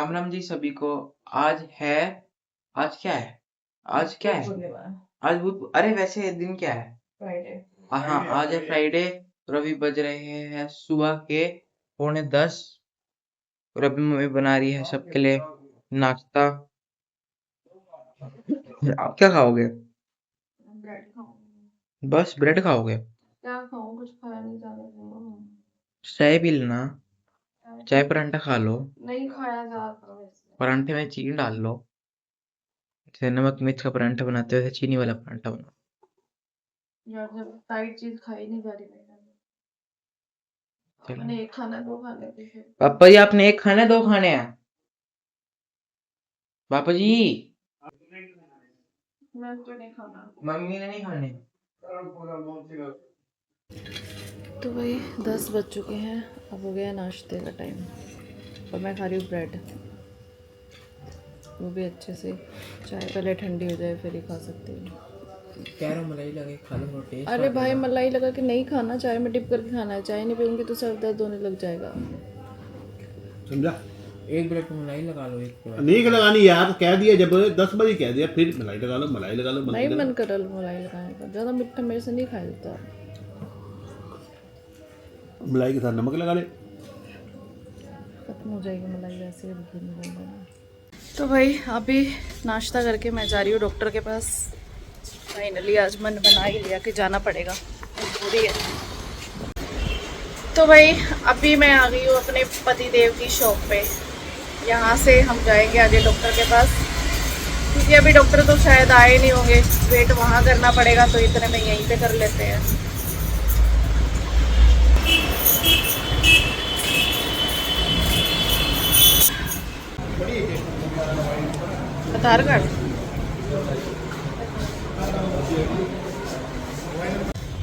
राम राम जी सभी को। आज है आज क्या है आज क्या है आज बुध। अरे वैसे दिन क्या है? फ्राइडे। हाँ, आज है फ्राइडे। और अभी बज रहे हैं सुबह के 9:45 और अभी मम्मी बना रही है सबके लिए नाश्ता। आप क्या खाओगे? ब्रेड खाऊंगी। बस ब्रेड खाओगे? क्या खाऊं, कुछ खाया नहीं जा रहा। चाय पी लेना। चाय परांठा खा लो। नहीं खाया जाता वैसे। परांठे में चीनी डाल लो। जैसे नमक मिर्च का परांठा बनाते हो वैसे चीनी वाला परांठा बनाओ। यार जब टाइट चीज खाई नहीं जा रही मैंने। चलो मैंने एक खाना दो खाने थे फिर। पापा जी, आपने एक खाना है दो खाने हैं? पापा जी, मैं तो नहीं खाना। मम्मी ने नहीं खाने। तो भाई 10 बज चुके हैं, अब हो गया नाश्ते का टाइम और मैं खा रही हूँ ब्रेड, वो भी अच्छे से। चाय पहले ठंडी हो जाए फिर ही खा सकती हूँ। कह रहा हूँ मलाई लगे खा लो, थोड़ा टेस्ट अरे आता भाई है। मलाई लगा के नहीं खाना, चाय में डिप करके खाना है। चाय नहीं पीऊँगी तो सर दर्द होने लग जाएगा। समझा? एक ब्रेड पे मलाई लगा लो, एक ब्रेड। नहीं लगानी यार, कह दिया जब 10 बजे कह दिया, फिर मलाई लगा लो, मलाई लगा लो, मलाई नहीं लगा मन लो। कर रहा मलाई लगाने का, ज़्यादा मीठा मेरे से नहीं खाया जाता। मलाई के साथ नमक लगा ले। खत्म हो जाएगी मलाई वैसे भी नहीं बन जाना। तो भाई अभी नाश्ता करके मैं जा रही हूँ डॉक्टर के पास। फाइनली आज मन बना ही लिया कि जाना पड़ेगा, मजबूरी है। तो भाई अभी मैं आ गई हूँ अपने पति देव की शॉप पे। यहाँ से हम जाएंगे आगे डॉक्टर के पास, क्योंकि अभी डॉक्टर तो शायद आए नहीं होंगे। वेट वहाँ करना पड़ेगा, तो इतने में यहीं पे कर लेते हैं। आधार कार्ड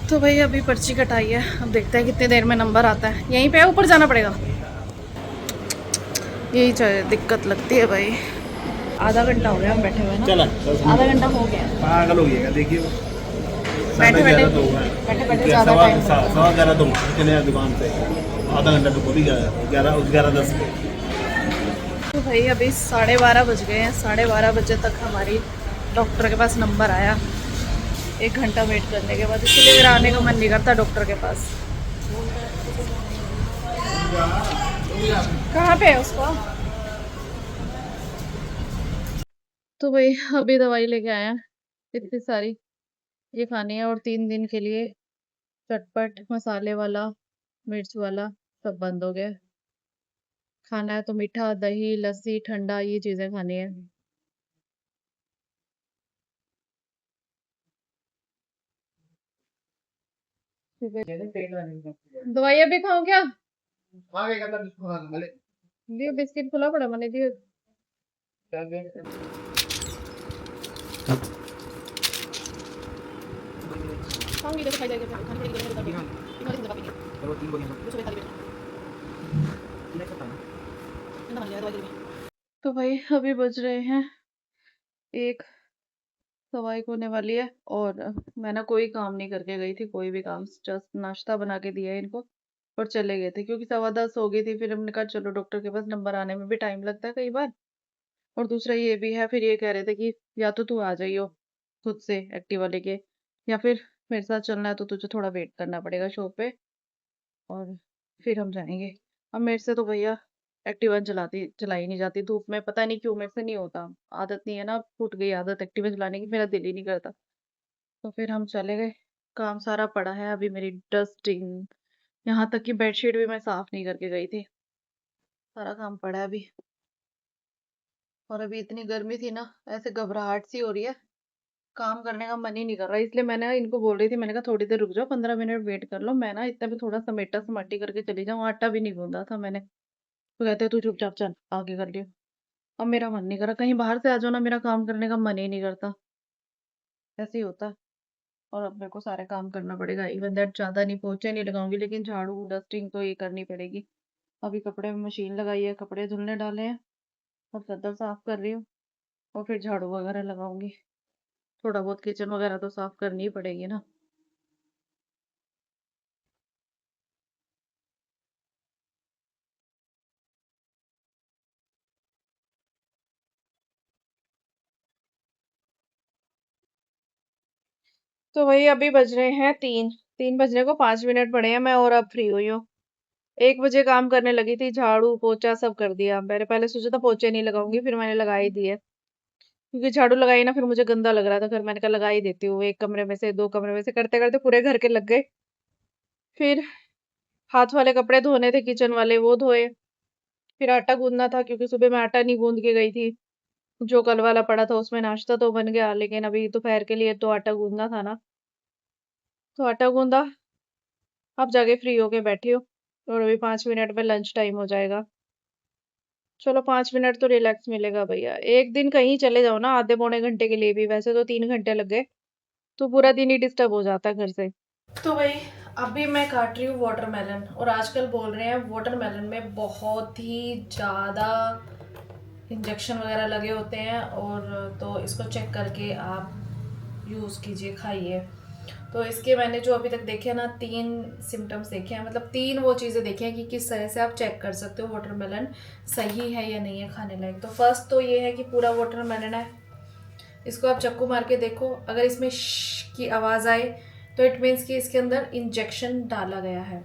तो भाई अभी पर्ची कटाई है, अब देखते हैं कितनी देर में नंबर आता है। यहीं पे ऊपर जाना पड़ेगा, यही दिक्कत लगती है भाई। आधा घंटा हो गया हम बैठे हुए ना। चला आधा घंटा हो गया पागल हो गया, देखिए बैठे बैठे बैठे बैठे ज़्यादा टाइम लगता है। 11:15 तो चले दुकान पे, आधा घंटा तो खुद ही गया, 11:10 पे। तो भाई अभी 12:30 बज गए हैं। 12:30 बजे तक हमारी डॉक्टर के पास नंबर आया। 1 घंटा वेट करने के बाद, इसलिए मेरा आने का मन नहीं करता डॉक्टर के पास। कहाँ पे है उसका? तो भाई अभी दवाई लेके आए हैं इतनी सारी, ये खानी है। और 3 दिन के लिए चटपट मसाले वाला मिर्च वाला सब बंद हो गया। खाना है तो मीठा, दही, लस्सी, ठंडा, ये चीजें खानी है। दवाइयाँ भी खाओ क्या? दियो बिस्किट खुला पड़ा मैंने दियो। खाऊंगी तो खाई जाएगी, खाने के लिए बता देना। तुम्हारी जिंदा पापी चलो 3 बोलिए कुछ बता दे। नेक्स्ट बताना। ठंडा मान लिया दवाई के लिए। तो भाई अभी बज रहे हैं 1 सवा 1 होने वाली है और मैं ना कोई काम नहीं करके गई थी, कोई भी काम। जस्ट नाश्ता बना के दिया इनको और चले गए थे, क्योंकि 10:15 हो गई थी। फिर हमने कहा चलो डॉक्टर के पास नंबर आने में भी टाइम लगता है कई बार, और दूसरा ये भी है। फिर ये कह रहे थे कि या तो तू आ जाइयो खुद से एक्टिवा लेके, या फिर मेरे साथ चलना है तो तुझे थोड़ा वेट करना पड़ेगा शॉप पे और फिर हम जाएंगे। अब मेरे से तो भैया एक्टिवा चलाई नहीं जाती धूप में, पता नहीं क्यों मेरे से नहीं होता। आदत नहीं है ना, छूट गई आदत एक्टिवा चलाने की, मेरा दिल ही नहीं करता। तो फिर हम चले गए। काम सारा पड़ा है अभी, मेरी डस्टिंग, यहाँ तक कि बेडशीट भी मैं साफ नहीं करके गई थी। सारा काम पड़ा है अभी। और अभी इतनी गर्मी थी ना, ऐसे घबराहट सी हो रही है, काम करने का मन ही नहीं कर रहा। इसलिए मैंने इनको बोल रही थी, मैंने कहा थोड़ी देर रुक जाओ, 15 मिनट वेट कर लो। मैं ना इतना भी थोड़ा समेटा समाटी करके चली जाऊँ, आटा भी नहीं गूंदा था मैंने। तो कहते तू चुपचाप चल आगे कर लियो। अब मेरा मन नहीं कर रहा, कहीं बाहर से आ जाओ ना, मेरा काम करने का मन ही नहीं करता। ऐसे ही होता है। और अब मेरे को सारे काम करना पड़ेगा। इवन दैट ज्यादा नहीं, पोछे नहीं लगाऊंगी, लेकिन झाड़ू डस्टिंग तो ये करनी पड़ेगी। अभी कपड़े में मशीन लगाई है, कपड़े धुलने डाले हैं और चद्दर साफ कर रही हूँ और फिर झाड़ू वगैरह लगाऊंगी। थोड़ा बहुत किचन वगैरह तो साफ करनी ही पड़ेगी ना। तो वही अभी बज रहे हैं 3 बजने को 5 मिनट पड़े हैं, मैं और अब फ्री हुई हूँ। 1 बजे काम करने लगी थी, झाड़ू पोछा सब कर दिया। मैंने पहले सोचा था पोछे नहीं लगाऊंगी, फिर मैंने लगा ही दिए, क्योंकि झाड़ू लगाई ना फिर मुझे गंदा लग रहा था घर। मैंने कहा लगा ही देती हूँ, एक कमरे में से 2 कमरे में से करते करते पूरे घर के लग गए। फिर हाथ वाले कपड़े धोने थे किचन वाले, वो धोए। फिर आटा गूंदना था, क्योंकि सुबह मैं आटा नहीं गूंद के गई थी। जो कल वाला पड़ा था उसमें नाश्ता तो बन गया, लेकिन अभी दोपहर के लिए तो आटा गूंदना था ना, तो आटा गूंदा। अब जाके फ्री होके बैठी हूँ, और अभी 5 मिनट में लंच टाइम हो जाएगा। चलो 5 मिनट तो रिलैक्स मिलेगा भैया। एक दिन कहीं चले जाओ ना आधे पौने घंटे के लिए भी, वैसे तो 3 घंटे लग गए, तो पूरा दिन ही डिस्टर्ब हो जाता है घर से। तो भाई अभी मैं काट रही हूँ वाटरमेलन, और आजकल बोल रहे हैं वाटरमेलन में बहुत ही ज़्यादा इंजेक्शन वगैरह लगे होते हैं, और तो इसको चेक करके आप यूज़ कीजिए, खाइए। तो इसके मैंने जो अभी तक देखे हैं ना, 3 सिम्टम्स देखे हैं, मतलब 3 वो चीज़ें देखी हैं कि किस तरह से आप चेक कर सकते हो वाटरमेलन सही है या नहीं है खाने लायक। तो फर्स्ट तो ये है कि पूरा वाटरमेलन है, इसको आप चाकू मार के देखो, अगर इसमें श की आवाज़ आए तो इट मीन्स कि इसके अंदर इंजेक्शन डाला गया है।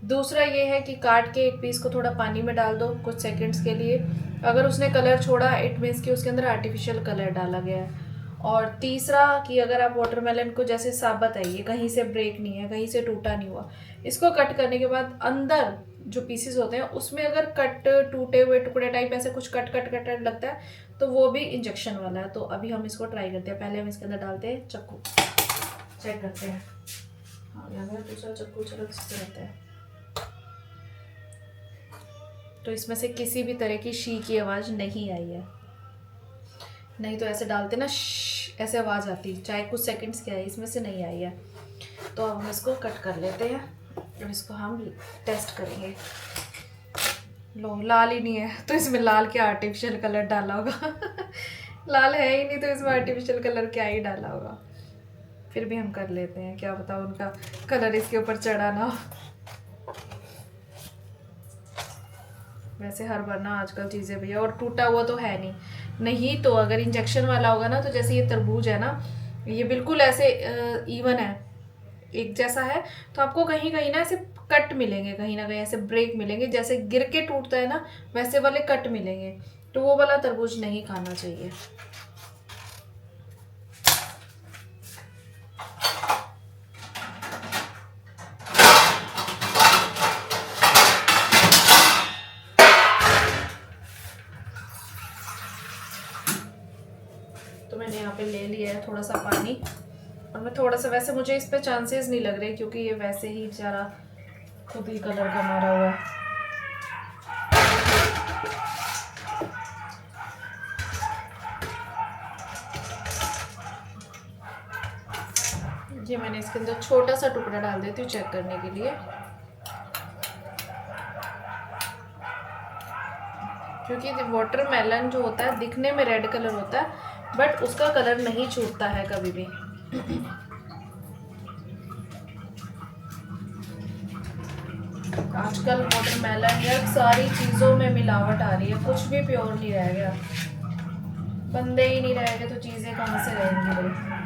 दूसरा ये है कि काट के एक पीस को थोड़ा पानी में डाल दो कुछ सेकंड्स के लिए, अगर उसने कलर छोड़ा इट मीन्स कि उसके अंदर आर्टिफिशियल कलर डाला गया है। और तीसरा कि अगर आप वाटरमेलन को, जैसे साबुत है ये, कहीं से ब्रेक नहीं है, कहीं से टूटा नहीं हुआ, इसको कट करने के बाद अंदर जो पीसेस होते हैं उसमें अगर कट टूटे हुए टुकड़े टाइप ऐसे कुछ कट कट कट कट लगता है तो वो भी इंजेक्शन वाला है। तो अभी हम इसको ट्राई करते हैं। पहले हम इसके अंदर डालते हैं चक्कू, चेक करते हैं। हाँ यहाँ दूसरा चक्कू चलो इससे रहता है, तो इसमें से किसी भी तरह की शी की आवाज़ नहीं आई है, नहीं तो ऐसे डालते ना ऐसे आवाज़ आती, चाहे कुछ सेकंड्स की आई, इसमें से नहीं आई है। तो अब हम इसको कट कर लेते हैं और इसको हम टेस्ट करेंगे। लो लाल ही नहीं है, तो इसमें लाल क्या आर्टिफिशियल कलर डाला होगा लाल है ही नहीं तो इसमें आर्टिफिशियल कलर क्या ही डाला होगा। फिर भी हम कर लेते हैं, क्या पता उनका कलर इसके ऊपर चढ़ा ना हो। वैसे हर बार ना आजकल चीज़ें भैया, और टूटा हुआ तो है नहीं, नहीं तो अगर इंजेक्शन वाला होगा ना, तो जैसे ये तरबूज है ना, ये बिल्कुल ऐसे इवन है, एक जैसा है, तो आपको कहीं कहीं ना ऐसे कट मिलेंगे, कहीं ना कहीं ऐसे ब्रेक मिलेंगे, जैसे गिर के टूटता है ना वैसे वाले कट मिलेंगे, तो वो वाला तरबूज नहीं खाना चाहिए। तो मैंने यहाँ पे ले लिया है थोड़ा सा पानी, और मैं थोड़ा सा, वैसे मुझे इस पे चांसेस नहीं लग रहे क्योंकि ये वैसे ही बेचारा खुद ही कलर का मारा हुआ है। ये मैंने इसके अंदर छोटा सा टुकड़ा डाल देती हूँ चेक करने के लिए, क्योंकि वाटरमेलन जो होता है दिखने में रेड कलर होता है, बट उसका कलर नहीं छूटता है कभी भी। आजकल वाटरमेलन या सारी चीज़ों में मिलावट आ रही है, कुछ भी प्योर नहीं रह गया। बंदे ही नहीं रह गए तो चीज़ें कहाँ से रहेंगी भाई।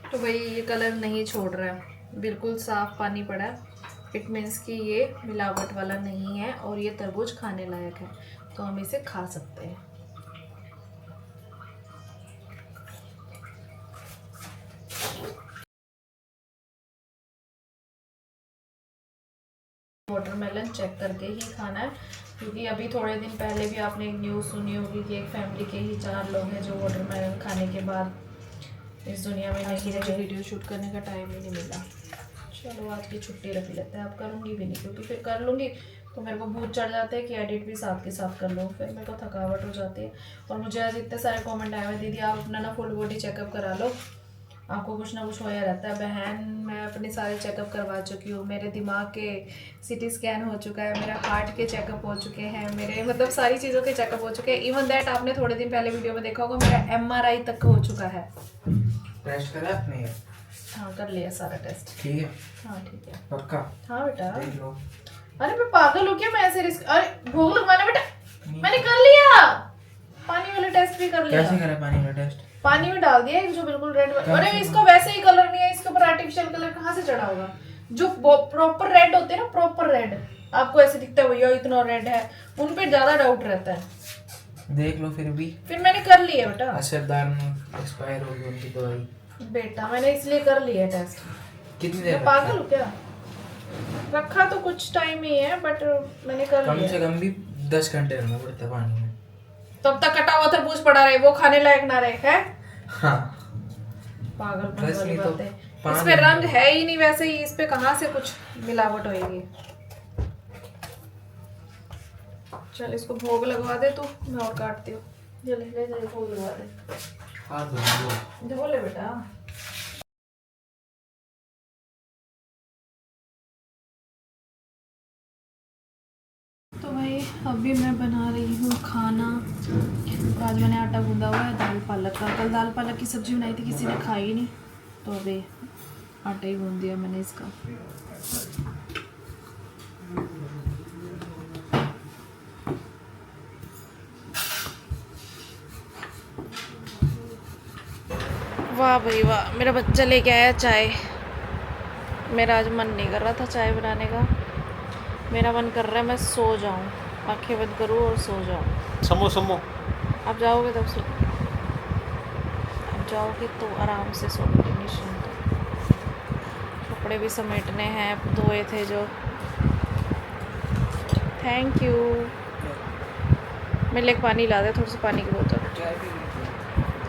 तो भाई ये कलर नहीं छोड़ रहा है, बिल्कुल साफ पानी पड़ा है, इट मीन्स कि ये मिलावट वाला नहीं है और ये तरबूज खाने लायक है, तो हम इसे खा सकते हैं। वाटरमेलन चेक करके ही खाना है, क्योंकि अभी थोड़े दिन पहले भी आपने एक न्यूज़ सुनी होगी कि एक फैमिली के ही 4 लोग हैं जो वाटरमेलन खाने के बाद इस दुनिया में नहीं रहे। वीडियो शूट करने का टाइम ही नहीं मिला। चलो आज की छुट्टी रख लेते हैं, अब करूँगी भी नहीं, क्योंकि फिर कर लूँगी तो मेरे को भूत चढ़ जाता है कि एडिट भी साथ के साथ कर लूँ, फिर मेरे को थकावट हो जाती है। और मुझे आज इतने सारे कमेंट आए हुए, दीदी आप अपना ना फुल बॉडी चेकअप करा लो, आपको कुछ ना कुछ होया रहता है। बहन, मैं अपने सारे चेकअप करवा चुकी हूँ, मेरे दिमाग के सीटी स्कैन हो चुका है, मेरे हार्ट के चेकअप हो चुके हैं, मेरे मतलब सारी चीज़ों के चेकअप हो चुके हैं। इवन दैट आपने थोड़े दिन पहले वीडियो में देखा होगा, मेरा MRI तक हो चुका है। टेस्ट करा आपने? हाँ, कर लिया सारा टेस्ट। ठीक है? हाँ ठीक है। पक्का? हाँ बेटा। देख लो। अरे मैं पागल हूँ क्या? मैं ऐसे रिस्क, अरे भोग लगवाना बेटा, मैंने कर लिया। पानी वाला टेस्ट भी कर लिया। कैसे करा पानी वाला टेस्ट? पानी में डाल दिया एक जो बिल्कुल रेड। अरे इसको वैसे ही कलर नहीं है, इसके ऊपर आर्टिफिशियल कलर कहाँ से चढ़ा होगा? जो प्रॉपर रेड होते हैं ना, प्रॉपर रेड, आपको ऐसे दिखता है भैया इतना रेड है, उन पे ज्यादा डाउट रहता है। देख लो फिर भी। फिर मैंने कर लिया बेटा। असरदार नहीं, एक्सपायर हो गई उनकी दवाई। बेटा मैंने इसलिए कर लिया टेस्ट। कितनी देर मैं पागल हूँ क्या? रखा तो कुछ टाइम ही है, बट मैंने कर कम लिया। से कम भी 10 घंटे रखना पड़ता है पानी में। तब तक कटा हुआ तरबूज पड़ा रहे, वो खाने लायक ना रहे है। हाँ। पागलपन बस वाली नहीं तो बात है। पानी इस पे रंग है ही नहीं, वैसे ही इस पे कहाँ से कुछ मिलावट होएगी। चल इसको भोग लगवा दे तू, मैं और काटती हूँ। ले ले ले, भोग लगवा दे। हाथ धो धो ले बेटा। तो भाई अभी मैं बना रही हूँ खाना। आज मैंने आटा गूंदा हुआ है दाल पालक का। कल दाल पालक की सब्जी बनाई थी, किसी ने खाई नहीं, तो अभी आटा ही गूंद दिया मैंने इसका। वाह भाई वाह, मेरा बच्चा लेके आया चाय। मेरा आज मन नहीं कर रहा था चाय बनाने का, मेरा मन कर रहा है मैं सो जाऊं, आंखें बंद करूं और सो जाऊं। समो समो। आप जाओगे तब सो, आप जाओगे तो आराम से सोओगे निश्चिंत। कपड़े भी समेटने हैं, धोए थे जो। Thank you. मेरे लिए पानी ला दे, थोड़ी सी पानी की बोतल।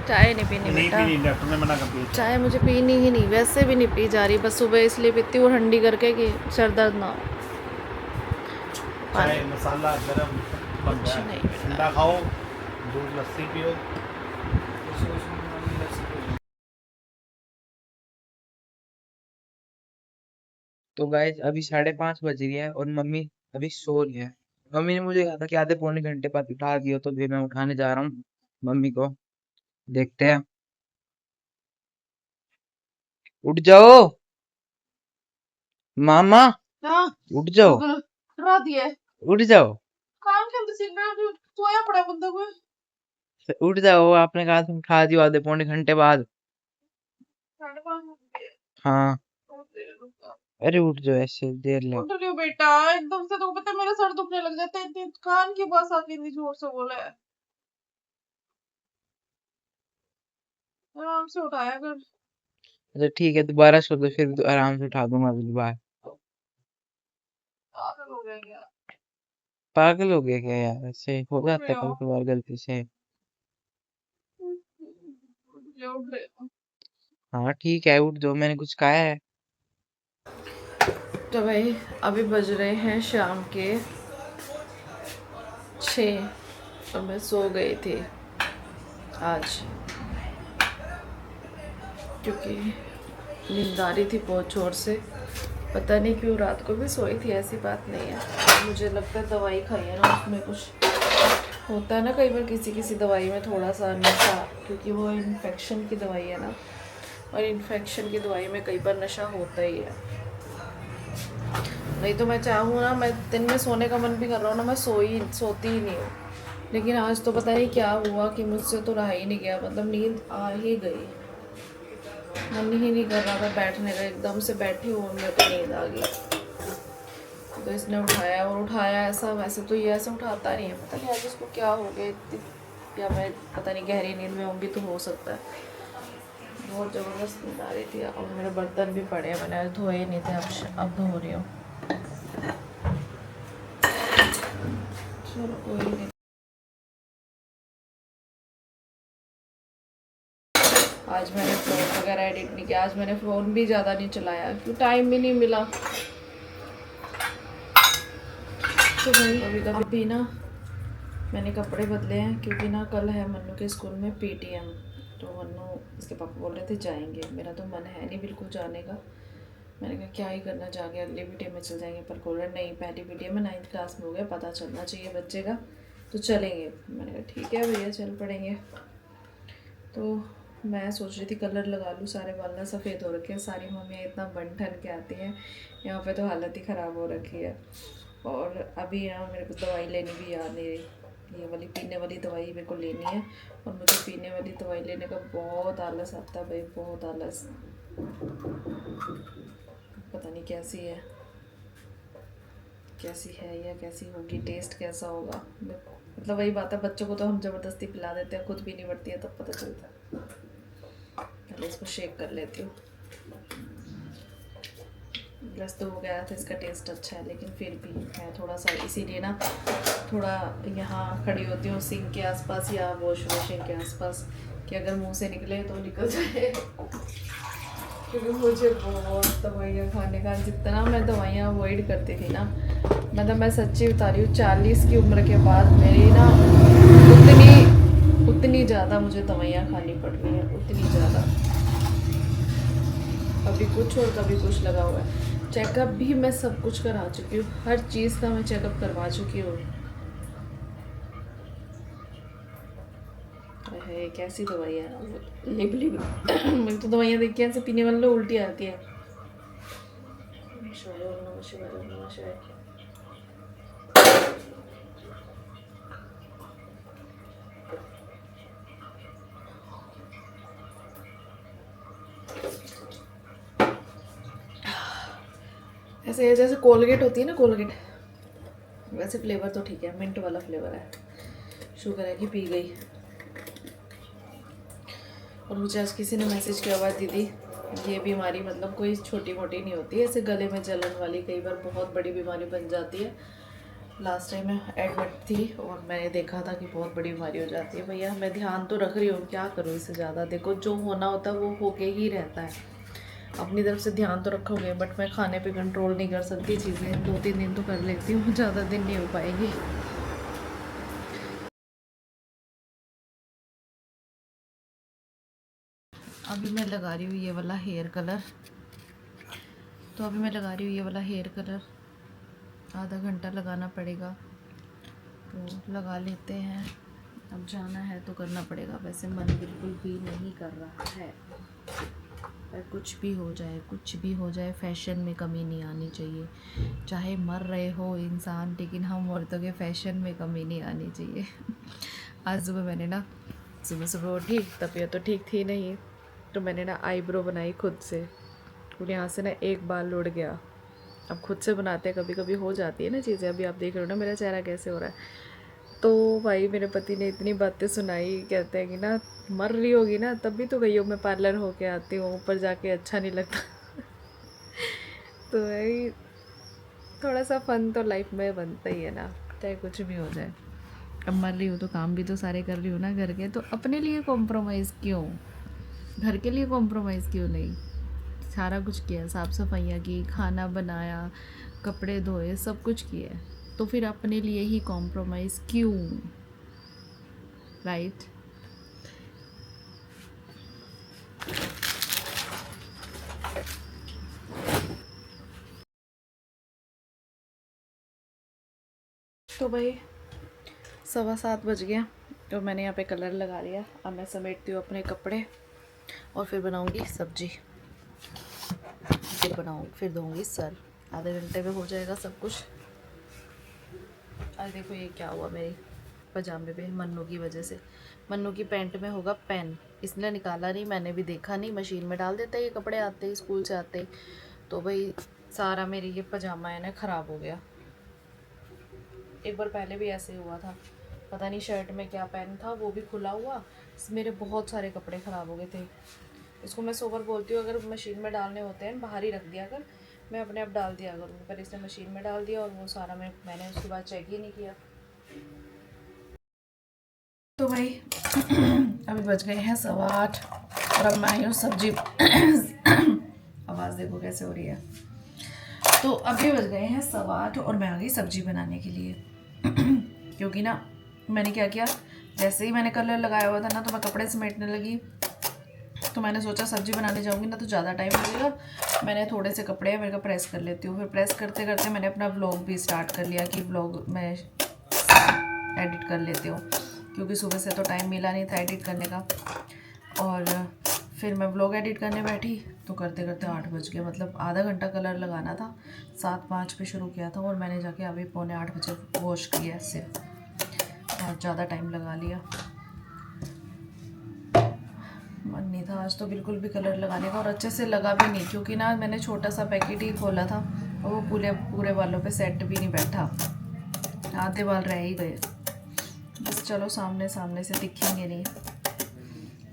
चाय नहीं पीनी नहीं बेटा, पीनी, डॉक्टर ने मना कर दिया। चाय मुझे पीनी ही नहीं, वैसे भी नहीं पी जा रही, बस सुबह इसलिए पीती हूँ ठंडी करके कि सर दर्द ना हो। चाय मसाला गरम बन कुछ गया, नहीं बेटा। ठंडा खाओ, दूध लस्सी पियो। तो गाइस अभी 5:30 बज रही है और मम्मी अभी सो रही है। मम्मी ने मुझे कहा था कि आधे पौने घंटे बाद उठा दियो, तो फिर मैं उठाने जा रहा हूँ मम्मी को। देखते हैं। उठ जाओ मामा, हाँ, उठ जाओ, डरा दिया। उठ जाओ, काम के अंदर से मैं अभी सोया पड़ा बंदा को। उठ जाओ। आपने कहा तुम उठा दियो आधे पौने घंटे बाद। 5:30 हाँ, अरे उठ जाओ, ऐसे देर लग। उठ रही हूँ बेटा, एकदम से तो पता है मेरा सर दुखने लग जाता है, इतनी कान के पास आके इतनी जोर से बोला है। आराम से उठाया कर। अच्छा ठीक है, दोबारा सो दो, फिर आराम से उठा दूंगा अगली बार। पागल हो गया क्या? पागल हो गया क्या यार? ऐसे हो उठ जाता रहे है हो? कभी कभार गलती से। उठ रहे हो? हाँ ठीक है, उठ जाओ, मैंने कुछ कहा है? तो भाई अभी बज रहे हैं शाम के 6 और मैं सो गई थी आज, क्योंकि नींद आ रही थी बहुत जोर से। पता नहीं क्यों रात को भी सोई थी, ऐसी बात नहीं है। मुझे लगता है दवाई खाई है ना, उसमें कुछ होता है ना कई बार किसी किसी दवाई में थोड़ा सा नशा, क्योंकि वो इन्फेक्शन की दवाई है ना, और इन्फेक्शन की दवाई में कई बार नशा होता ही है। नहीं तो मैं चाहूँ ना, मैं दिन में सोने का मन भी कर रहा हूँ ना, मैं सोती ही नहीं हूँ। लेकिन आज तो पता नहीं क्या हुआ कि मुझसे तो रहा ही नहीं गया, मतलब नींद आ ही गई, मन ही नहीं कर रहा था बैठने का। एकदम से बैठी हूँ, मेरे को नींद आ गई, तो इसने उठाया और उठाया ऐसा। वैसे तो ये ऐसे उठाता नहीं है, पता नहीं आज इसको क्या हो गया इतनी, या मैं पता नहीं गहरी नींद में होंगी तो हो सकता है। बहुत ज़बरदस्त नींद आ रही थी। और मेरे बर्तन भी पड़े हैं, मैंने आज धोए नहीं थे, अब धो रही हूँ। चलो कोई नहीं। आज मैंने फ़ोन वगैरह एडिट नहीं किया, आज मैंने फ़ोन भी ज़्यादा नहीं चलाया क्योंकि टाइम भी नहीं मिला। तो भाई अभी ना मैंने कपड़े बदले हैं, क्योंकि ना कल है मन्नू के स्कूल में PTM, तो मन्नू इसके पापा बोल रहे थे जाएंगे, मेरा तो मन है नहीं बिल्कुल जाने का। मैंने कहा क्या ही करना, जाके अगले वीडियो में चल जाएंगे, पर बोल रहे नहीं पहली वीडियो में 9th क्लास में हो गया, पता चलना चाहिए बच्चे का, तो चलेंगे। मैंने कहा ठीक है भैया चल पड़ेंगे। तो मैं सोच रही थी कलर लगा लूँ, सारे बाल ना सफ़ेद हो रखे हैं, सारी मम्मियाँ इतना बन ठन के आती हैं, यहाँ पे तो हालत ही ख़राब हो रखी है। और अभी यहाँ मेरे को दवाई लेनी भी याद नहीं रही, ये वाली पीने वाली दवाई मेरे को लेनी है। और मुझे पीने वाली दवाई लेने का बहुत आलस आता है भाई, बहुत आलस, पता नहीं कैसी है, कैसी है या कैसी होगी, टेस्ट कैसा होगा। मतलब वही बात है, बच्चों को तो हम ज़बरदस्ती पिला देते हैं, खुद पीनी पड़ती है तब पता चलता है। पहले इसको शेक कर लेती हूँ। ब्रश तो हो गया था, इसका टेस्ट अच्छा है, लेकिन फिर भी है थोड़ा सा, इसीलिए ना थोड़ा यहाँ खड़ी होती हूँ सिंक के आसपास या वॉश बेसिन के आसपास, कि अगर मुंह से निकले तो निकल जाए। क्योंकि मुझे बहुत दवाइयाँ खाने का, जितना मैं दवाइयाँ अवॉइड करती थी ना, मतलब मैं सच्ची बता रही हूँ 40 की उम्र के बाद मेरी ना उतनी ज़्यादा मुझे दवाइयाँ खानी पड़ रही हैं, उतनी ज़्यादा। कभी कुछ और कभी कुछ लगा हुआ है। चेकअप भी मैं सब कुछ करा चुकी हूँ, हर चीज़ का मैं चेकअप करवा चुकी हूँ। है कैसी दवाई है, लिबली मेरी तो दवाइयाँ देख के ऐसे पीने वाले उल्टी आती है। ऐसे जैसे कोलगेट होती है ना, कोलगेट वैसे फ्लेवर तो ठीक है, मिंट वाला फ्लेवर है। शुक्र है कि पी गई। और मुझे आज किसी ने मैसेज किया हुआ, दीदी ये बीमारी मतलब कोई छोटी मोटी नहीं होती है, ऐसे गले में जलन वाली कई बार बहुत बड़ी बीमारी बन जाती है। लास्ट टाइम मैं एडमिट थी और मैंने देखा था कि बहुत बड़ी बीमारी हो जाती है। भैया मैं ध्यान तो रख रही हूँ, क्या करूँ इससे ज़्यादा, देखो जो होना होता है वो होके ही रहता है। अपनी तरफ से ध्यान तो रखोगे, बट मैं खाने पे कंट्रोल नहीं कर सकती, चीज़ें 2-3 दिन तो कर लेती हूँ, ज़्यादा दिन नहीं हो पाएगी। अभी मैं लगा रही हूँ ये वाला हेयर कलर, तो अभी मैं लगा रही हूँ ये वाला हेयर कलर, आधा घंटा लगाना पड़ेगा, तो लगा लेते हैं। अब जाना है तो करना पड़ेगा, वैसे मन बिल्कुल भी नहीं कर रहा है, पर कुछ भी हो जाए फैशन में कमी नहीं आनी चाहिए। चाहे मर रहे हो इंसान, लेकिन हम औरतों के फैशन में कमी नहीं आनी चाहिए। आज सुबह मैंने ना सुबह उठी, तबीयत तो ठीक थी नहीं, तो मैंने ना आईब्रो बनाई खुद से, और यहाँ से ना एक बाल उड़ गया। अब खुद से बनाते हैं, कभी कभी हो जाती है ना चीज़ें। अभी आप देख रहे हो ना मेरा चेहरा कैसे हो रहा है। तो भाई मेरे पति ने इतनी बातें सुनाई, कहते हैं कि ना मर रही होगी ना तब भी तो गई हो, मैं पार्लर होके आती हूँ, ऊपर जाके अच्छा नहीं लगता। तो भाई थोड़ा सा फन तो लाइफ में बनता ही है ना, चाहे कुछ भी हो जाए। अब मर रही हूँ तो काम भी तो सारे कर रही हूँ ना घर के, तो अपने लिए कॉम्प्रोमाइज़ क्यों, घर के लिए कॉम्प्रोमाइज़ क्यों नहीं। सारा कुछ किया, साफ़ सफाइयाँ की, खाना बनाया, कपड़े धोए, सब कुछ किया, तो फिर अपने लिए ही कॉम्प्रोमाइज़ क्यों, राइट। तो भाई 7:15 बज गया, तो मैंने यहाँ पे कलर लगा लिया। अब मैं समेटती हूँ अपने कपड़े और फिर बनाऊँगी सब्जी, फिर धोऊँगी सर। आधे घंटे में हो जाएगा सब कुछ। अरे देखो ये क्या हुआ मेरे पजामे पे, मन्नू की वजह से। मन्नू की पैंट में होगा पेन, इसने निकाला नहीं, मैंने भी देखा नहीं, मशीन में डाल देता है ये कपड़े आते ही, स्कूल से आते ही। तो भाई सारा मेरी ये पजामा है ना ख़राब हो गया। एक बार पहले भी ऐसे हुआ था, पता नहीं शर्ट में क्या पेन था, वो भी खुला हुआ, मेरे बहुत सारे कपड़े ख़राब हो गए थे। इसको मैं सोवर बोलती हूँ, अगर मशीन में डालने होते हैं बाहर ही रख दिया कर, मैं अपने आप डाल दिया करूँगी, पर इसने मशीन में डाल दिया और वो सारा मैंने उसके बाद चेक ही नहीं किया। तो भाई अभी बज गए हैं 8:15 और अब मैं आई हूँ सब्जी आवाज़ देखो कैसे हो रही है। तो अभी बज गए हैं 8:15 और मैं आ गई सब्जी बनाने के लिए। क्योंकि ना मैंने क्या किया, जैसे ही मैंने कलर लगाया हुआ था ना, तो मैं कपड़े समेटने लगी, तो मैंने सोचा सब्जी बनाने जाऊंगी ना तो ज़्यादा टाइम लगेगा, मैंने थोड़े से कपड़े हैं मेरे को प्रेस कर लेती हूँ। फिर प्रेस करते करते मैंने अपना व्लॉग भी स्टार्ट कर लिया कि व्लॉग मैं एडिट कर लेती हूँ, क्योंकि सुबह से तो टाइम मिला नहीं था एडिट करने का। और फिर मैं व्लॉग एडिट करने बैठी तो करते करते 8 बज गए, मतलब आधा घंटा कलर लगाना था। 7:05 पे शुरू किया था और मैंने जाके अभी 7:45 बजे वॉश किया इससे, और ज़्यादा टाइम लगा लिया। मन नहीं था आज तो बिल्कुल भी कलर लगाने का, और अच्छे से लगा भी नहीं, क्योंकि ना मैंने छोटा सा पैकेट ही खोला था और वो पूरे बालों पे सेट भी नहीं बैठा, आधे बाल रह ही गए। बस चलो सामने से दिखेंगे नहीं।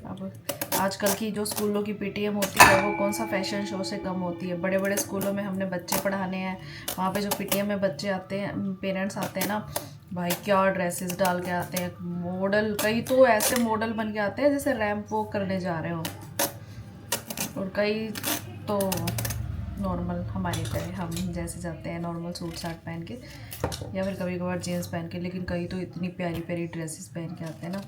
अब आजकल की जो स्कूलों की पीटीएम होती है वो कौन सा फैशन शो से कम होती है। बड़े बड़े स्कूलों में हमने बच्चे पढ़ाने हैं, वहाँ पे जो पीटीएम में बच्चे आते हैं, पेरेंट्स आते हैं ना, भाई क्या ड्रेसेस डाल के आते हैं, मॉडल, कई तो ऐसे मॉडल बन के आते हैं जैसे रैंप वॉक करने जा रहे हो, और कई तो नॉर्मल हमारी तरह हम जैसे जाते हैं नॉर्मल सूट साट पहन के, या फिर कभी कभार जीन्स पहन के, लेकिन कई तो इतनी प्यारी प्यारी ड्रेसेस पहन के आते हैं ना,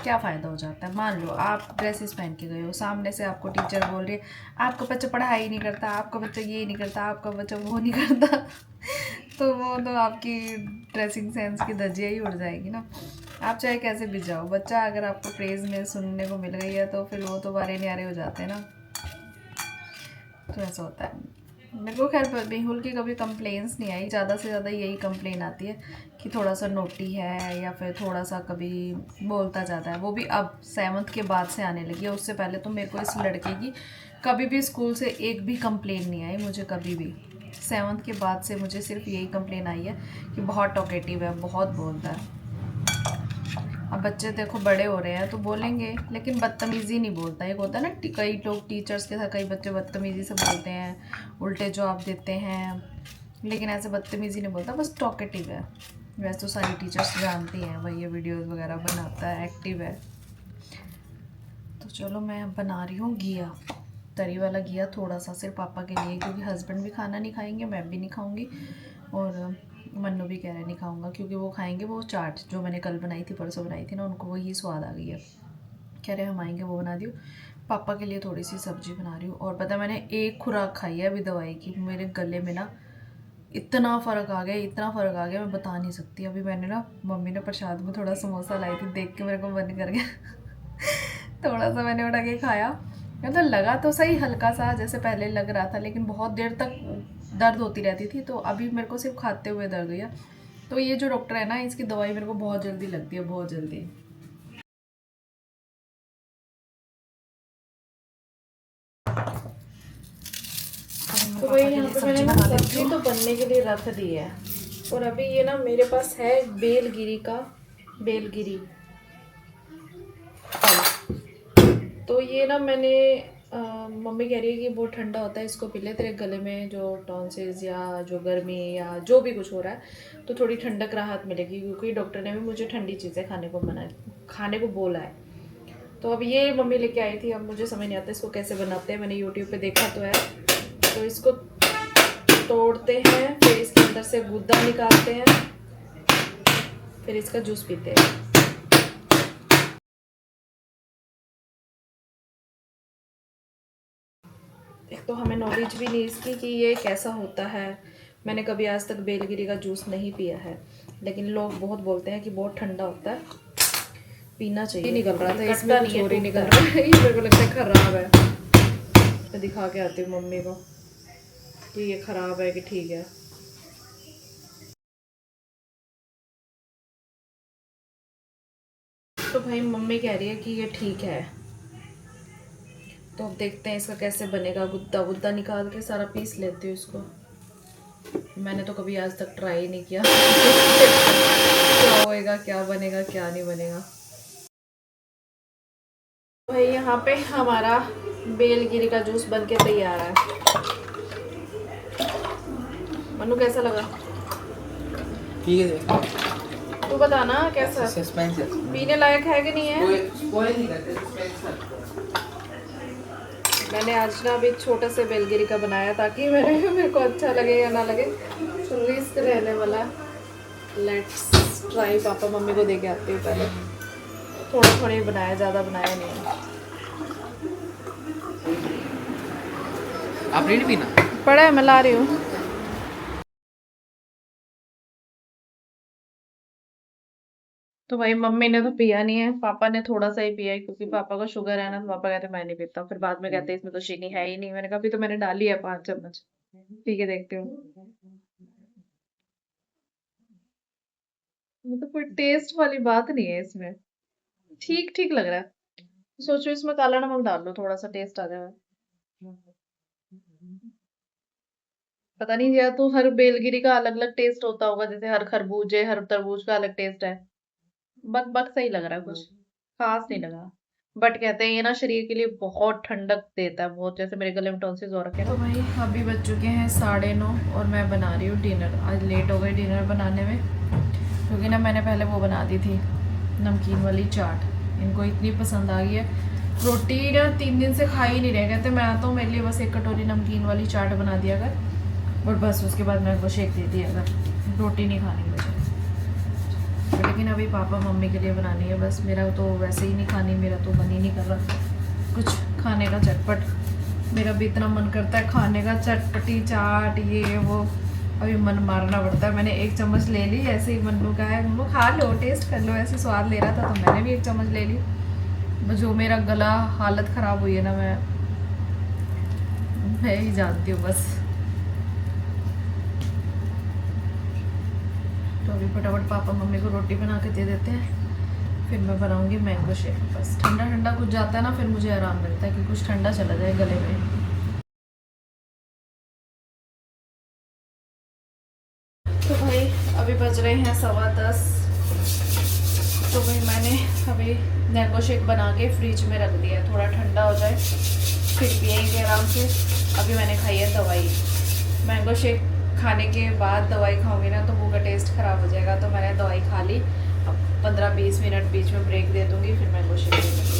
क्या फ़ायदा हो जाता है। मान लो आप ड्रेसेस पहन के गए हो, सामने से आपको टीचर बोल रही है आपका बच्चा पढ़ाई नहीं करता, आपका बच्चा ये नहीं करता, आपका बच्चा वो नहीं करता तो वो तो आपकी ड्रेसिंग सेंस की धज्जियाँ ही उड़ जाएगी ना। आप चाहे कैसे भी जाओ, बच्चा अगर आपको प्रेज़ में सुनने को मिल गई है तो फिर वो तो बारे न्यारे हो जाते हैं ना। तो ऐसा होता है। मेरे को खैर बेहुल की कभी कंप्लेंट्स नहीं आई, ज़्यादा से ज़्यादा यही कंप्लेन आती है कि थोड़ा सा नोटी है या फिर थोड़ा सा कभी बोलता ज़्यादा है। वो भी अब 7th के बाद से आने लगी है, उससे पहले तो मेरे को इस लड़के की कभी भी स्कूल से एक भी कंप्लेन नहीं आई मुझे, कभी भी। 7th के बाद से मुझे सिर्फ यही कंप्लेन आई है कि बहुत टॉकेटिव है, बहुत बोलता है। अब बच्चे देखो बड़े हो रहे हैं तो बोलेंगे, लेकिन बदतमीज़ी नहीं बोलता। एक होता है ना कई लोग टीचर्स के साथ, कई बच्चे बदतमीज़ी से बोलते हैं, उल्टे जवाब देते हैं, लेकिन ऐसे बदतमीज़ी नहीं बोलता, बस टॉकेटिव है। वैसे तो सारी टीचर्स जानती हैं भाई ये वीडियोस वगैरह बनाता है, एक्टिव है। तो चलो मैं बना रही हूँ घिया, तरी वाला घिया, थोड़ा सा सिर्फ पापा के लिए, क्योंकि हस्बैंड भी खाना नहीं खाएंगे, मैं भी नहीं खाऊँगी, और मन्नू भी कह रहे नहीं खाऊंगा, क्योंकि वो खाएंगे वो चाट जो मैंने कल बनाई थी, परसों बनाई थी ना, उनको वही स्वाद आ गई है, कह रहे हम आएंगे वो बना दियो। पापा के लिए थोड़ी सी सब्जी बना रही हूँ। और पता है मैंने एक खुराक खाई है अभी दवाई की, मेरे गले में ना इतना फ़र्क आ गया, इतना फ़र्क आ गया मैं बता नहीं सकती। अभी मैंने ना, मम्मी ने प्रसाद में थोड़ा समोसा लाई थी, देख के मेरे को मन कर गया थोड़ा सा मैंने उठा के खाया, मतलब लगा तो सही हल्का सा जैसे पहले लग रहा था, लेकिन बहुत देर तक दर्द होती रहती थी, तो अभी मेरे को सिर्फ खाते हुए दर्द गया। तो ये जो डॉक्टर है ना, इसकी दवाई मेरे को बहुत जल्दी लगती है, बहुत जल्दी। तो भाई यहाँ पे मैंने ना सब्जी तो बनने के लिए रख दी है, और अभी ये ना मेरे पास है बेलगिरी का, बेलगिरी तो ये ना मैंने मम्मी कह रही है कि बहुत ठंडा होता है, इसको पी ले, तेरे गले में जो टॉन्सिल्स या जो गर्मी या जो भी कुछ हो रहा है तो थोड़ी ठंडक राहत मिलेगी, क्योंकि डॉक्टर ने भी मुझे ठंडी चीज़ें खाने को बोला है। तो अब ये मम्मी लेके आई थी, अब मुझे समझ नहीं आता इसको कैसे बनाते हैं, मैंने यूट्यूब पे देखा तो है। तो इसको तोड़ते हैं, फिर इसके अंदर से गूदा निकालते हैं, फिर इसका जूस पीते हैं। एक तो हमें नॉलेज भी नहीं इसकी कि ये कैसा होता है, मैंने कभी आज तक बेलगिरी का जूस नहीं पिया है, लेकिन लोग बहुत बोलते हैं कि बहुत ठंडा होता है, पीना चाहिए। निकल रहा था इसमें, कुछ और ही निकल रहा है ये मेरे को लगता है ख़राब है। मैं दिखा के आती हूँ मम्मी को कि ये ख़राब है कि ठीक है। तो भाई मम्मी कह रही है कि ये ठीक है, तो अब देखते हैं इसका कैसे बनेगा। गुद्दा वुद्दा निकाल के सारा पीस लेती हूँ इसको, मैंने तो कभी आज तक ट्राई नहीं किया क्या होएगा, क्या बनेगा, क्या नहीं बनेगा। भाई यहाँ पे हमारा बेलगिरी का जूस बन के तैयार है। मनु कैसा लगा? ठीक है, तू बताना कैसा, सस्पेंस है, पीने लायक है कि नहीं है? स्पॉइल नहीं करते, सस्पेंस। मैंने आज ना अभी छोटे से बेलगिरी का बनाया ताकि मेरे को अच्छा लगे या ना लगे, तो रिस्क रहने वाला। Let's try. पापा मम्मी को दे के आती हूँ पहले। थोड़ा थोड़ा ही बनाया, ज़्यादा बनाया नहीं है। आपने नहीं पीना? पड़ा है, मैं ला रही हूँ। तो भाई मम्मी ने तो पिया नहीं है, पापा ने थोड़ा सा ही पिया है, क्योंकि पापा का शुगर है ना, तो पापा कहते मैं नहीं पीता। फिर बाद में कहते इसमें तो चीनी है ही नहीं। मैंने कहा अभी तो मैंने डाली है 5 चम्मच, पी के देखती हूँ। मतलब कोई टेस्ट वाली बात नहीं है इसमें, ठीक ठीक लग रहा है। सोचो इसमें काला नमक डाल लो, थोड़ा सा टेस्ट आ जाएगा। पता नहीं, या तो हर बेलगिरी का अलग अलग टेस्ट होता होगा, जैसे हर खरबूजे हर तरबूज का अलग टेस्ट है। बक बक सही लग रहा है, कुछ खास नहीं लगा। बट कहते हैं ये ना शरीर के लिए बहुत ठंडक देता है, बहुत। जैसे मेरे गले में टॉन्सिस हो रखे हैं। तो भाई अभी बज चुके हैं 9:30 और मैं बना रही हूँ डिनर। आज लेट हो गई डिनर बनाने में, क्योंकि ना मैंने पहले वो बना दी थी नमकीन वाली चाट। इनको इतनी पसंद आ गई है, रोटी ना 3 दिन से खा ही नहीं रहे। कहते मैं आता हूँ, मेरे लिए बस 1 कटोरी नमकीन वाली चाट बना दिया कर, और बस उसके बाद मैं वो शेक दे दिया अगर रोटी नहीं खानी मुझे। लेकिन अभी पापा मम्मी के लिए बनानी है बस। मेरा तो वैसे ही नहीं खानी, मेरा तो मन ही नहीं कर रहा कुछ खाने का चटपट। मेरा भी इतना मन करता है खाने का, चटपटी चाट ये वो। अभी मन मारना पड़ता है। मैंने 1 चम्मच ले ली, ऐसे ही मन्नू का है, मन्नू खा लो टेस्ट कर लो, ऐसे स्वाद ले रहा था तो मैंने भी 1 चम्मच ले ली। जो मेरा गला हालत ख़राब हुई है ना, मैं ही जानती हूँ बस। तो अभी फटाफट पापा मम्मी को रोटी बना के दे देते हैं, फिर मैं बनाऊंगी मैंगो शेक। बस ठंडा ठंडा कुछ जाता है ना, फिर मुझे आराम मिलता है कि कुछ ठंडा चला जाए गले में। तो भाई अभी बज रहे हैं 10:15। तो भाई मैंने अभी मैंगो शेक बना के फ्रिज में रख दिया है, थोड़ा ठंडा हो जाए फिर पियेंगे आराम से। अभी मैंने खाई है दवाई। मैंगो शेक खाने के बाद दवाई खाऊंगी ना तो मुंह का टेस्ट ख़राब हो जाएगा, तो मैंने दवाई खा ली। अब 15-20 मिनट बीच में ब्रेक दे दूँगी, फिर मैंगो शेक दे दूँगी।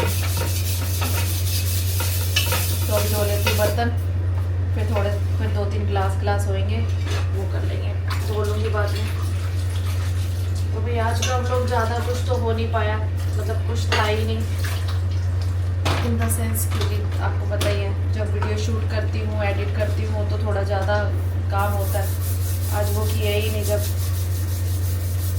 तो अभी धो लेती हूँ बर्तन, फिर 2-3 गिलास होएंगे, वो कर लेंगे, धो लूँगी बाद में। तो भाई आज का हम लोग ज़्यादा कुछ तो हो नहीं पाया, मतलब कुछ था ही नहीं इन द सेंस, क्योंकि आपको पता ही है जब वीडियो शूट करती हूँ एडिट करती हूँ तो थोड़ा ज़्यादा काम होता है। आज वो किया ही नहीं। जब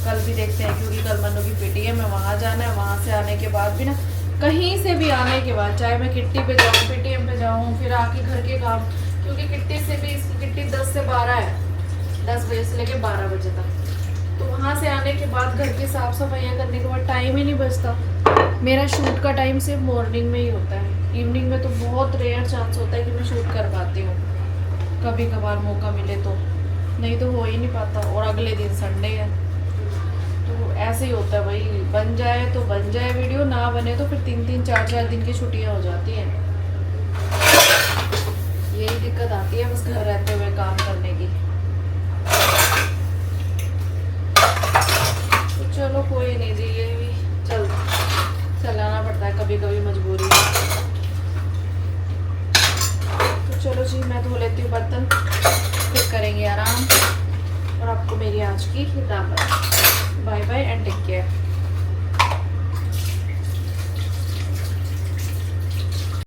कल भी देखते हैं, क्योंकि कल मन्नू की पीटी है, मैं वहाँ जाना है। वहाँ से आने के बाद भी ना, कहीं से भी आने के बाद, चाहे मैं किट्टी पे जाऊँ PTM पे जाऊँ, फिर आके घर के काम, क्योंकि किट्टी से भी, इसकी किट्टी 10 से 12 है, 10 बजे से लेके 12 बजे तक। तो वहाँ से आने के बाद घर की साफ़ सफाइयाँ करने के बाद टाइम ही नहीं बचता। मेरा शूट का टाइम सिर्फ मॉर्निंग में ही होता है, इवनिंग में तो बहुत रेयर चांस होता है कि मैं शूट कर पाती हूँ, कभी कभार मौका मिले तो, नहीं तो हो ही नहीं पाता। और अगले दिन संडे है, तो ऐसे ही होता है भाई। बन जाए तो बन जाए वीडियो, ना बने तो फिर 3-3 4-4 दिन की छुट्टियाँ हो जाती हैं। यही दिक्कत आती है बस घर रहते हुए काम करने की। तो चलो कोई नहीं जी, ये भी चलाना पड़ता है, कभी कभी मजबूरी है। तो चलो जी, मैं धो लेती हूँ बर्तन, फिर करेंगे आराम। और आपको मेरी आज की रात bye bye and take care.